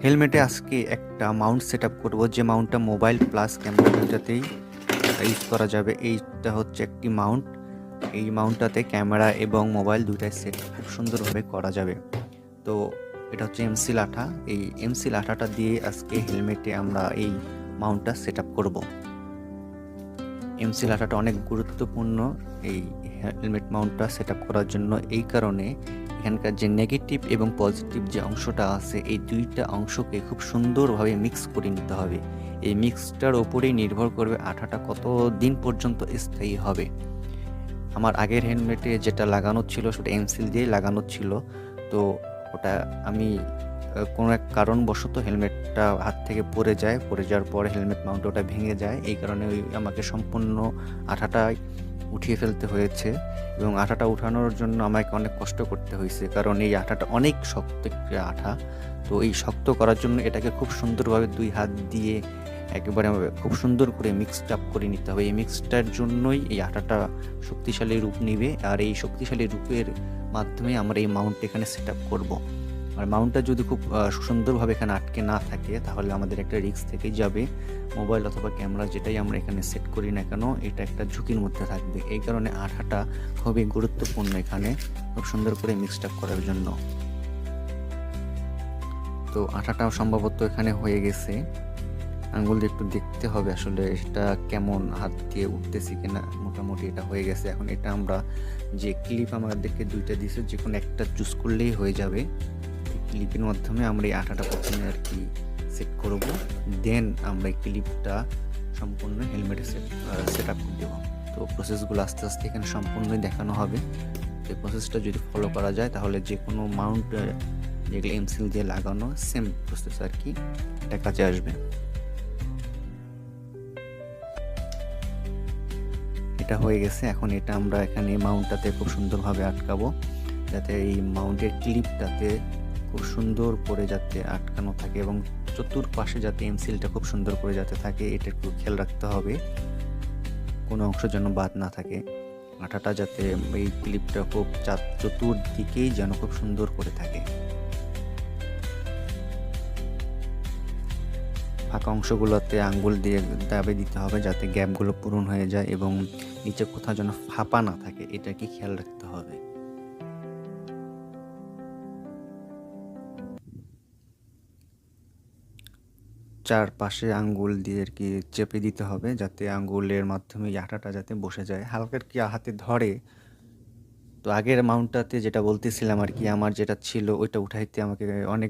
হেলমেটে আজকে একটা Mount setup করব, যে মাউন্টটা মোবাইল প্লাস ক্যামেরা দুইটাতেই ইউজ করা যাবে। এইটা হচ্ছে একটি মাউন্ট। এই মাউন্টটাতে ক্যামেরা এবং মোবাইল দুইটাই সেট খুব সুন্দরভাবে করা যাবে। তো এটা হচ্ছে এমসিল আঠা। এই এমসিল আঠাটা দিয়ে আজকে হেলমেটে আমরা এই মাউন্টটা সেটআপ করব। এমসিল আঠাটা অনেক গুরুত্বপূর্ণ এই হেলমেট মাউন্টটা সেটআপ করার জন্য। এই কারণে এখানকার যে নেগেটিভ এবং পজিটিভ যে অংশটা আছে, এই দুইটা অংশকে খুব সুন্দরভাবে মিক্স করে নিতে হবে। এই মিক্সটার ওপরেই নির্ভর করবে আঠাটা কত দিন পর্যন্ত স্থায়ী হবে। আমার আগের হেলমেটে যেটা লাগানো ছিল সেটা এমসিল দিয়ে লাগানো ছিল। তো ওটা আমি কোনো এক কারণবশত হেলমেটটা হাত থেকে পড়ে যায়, পড়ে যাওয়ার পরে হেলমেট মাউন্ট ওটা ভেঙে যায়। এই কারণে আমাকে সম্পূর্ণ আঠাটাই উঠিয়ে ফেলতে হয়েছে, এবং আঠাটা উঠানোর জন্য আমাকে অনেক কষ্ট করতে হয়েছে, কারণ এই আঠাটা অনেক শক্ত একটি আঠা। তো এই শক্ত করার জন্য এটাকে খুব সুন্দরভাবে দুই হাত দিয়ে একেবারে খুব সুন্দর করে মিক্সড আপ করে নিতে হবে। এই মিক্সটার জন্যই এই আঠাটা শক্তিশালী রূপ নিবে, আর এই শক্তিশালী রূপের মাধ্যমে আমরা এই মাউন্ট এখানে সেট আপ করবো। আর মাউন্টটা যদি খুব সুন্দরভাবে এখানে আটকে না থাকে, তাহলে আমাদের একটা রিস্ক থেকেই যাবে। মোবাইল অথবা ক্যামেরা যেটাই আমরা এখানে সেট করি না কেন, এটা একটা ঝুঁকির মধ্যে থাকবে। এই কারণে আঠাটা খুবই গুরুত্বপূর্ণ এখানে খুব সুন্দর করে মিক্সড আপ করার জন্য। তো আঠাটাও সম্ভবত এখানে হয়ে গেছে। আঙ্গুল দিয়ে একটু দেখতে হবে আসলে এটা কেমন, হাত দিয়ে উঠতেছি কিনা। মোটামুটি এটা হয়ে গেছে। এখন এটা আমরা যে ক্লিপ আমাদেরকে দুইটা দিয়েছে, যে কোনো একটা চুজ করলেই হয়ে যাবে। ক্লিপের মাধ্যমে আমরা এই আঠাটা প্রথমে আর কি সেট করব, দেন আমরা এই ক্লিপটা সম্পূর্ণ হেলমেটে সেট আপ করে দেবো। তো প্রসেসগুলো আস্তে আস্তে এখানে সম্পূর্ণই দেখানো হবে। এই প্রসেসটা যদি ফলো করা যায়, তাহলে যে কোনো মাউন্ট যেগুলো এমসিল দিয়ে লাগানো, সেম প্রসেস আর কি এটা কাজে আসবে। এটা হয়ে গেছে। এখন এটা আমরা এখানে মাউন্টটাতে খুব সুন্দরভাবে আটকাবো, যাতে এই মাউন্টের ক্লিপটাতে খুব সুন্দর করে যাতে আটকানো থাকে, এবং চতুর্পাশে যাতে এমসিলটা খুব সুন্দর করে যাতে থাকে, এটা একটু খেয়াল রাখতে হবে, কোনো অংশ যেন বাদ না থাকে। আঠাটা যাতে এই ক্লিপটা খুব চতুর্দিকেই যেন খুব সুন্দর করে থাকে। ফাঁকা অংশগুলোতে আঙ্গুল দিয়ে দাবে দিতে হবে, যাতে গ্যাপগুলো পূরণ হয়ে যায়, এবং নিচে কোথাও যেন ফাঁপা না থাকে, এটা কি খেয়াল রাখতে হবে। চারপাশে আঙ্গুল দিয়ে আর কি চেপে দিতে হবে, যাতে আঙ্গুলের মাধ্যমে এই আঠাটা যাতে বসে যায়, হালকা আর কি হাতে ধরে। তো আগের মাউন্টটাতে যেটা বলতেছিলাম আর কি, আমার যেটা ছিল ওইটা উঠাইতে আমাকে অনেক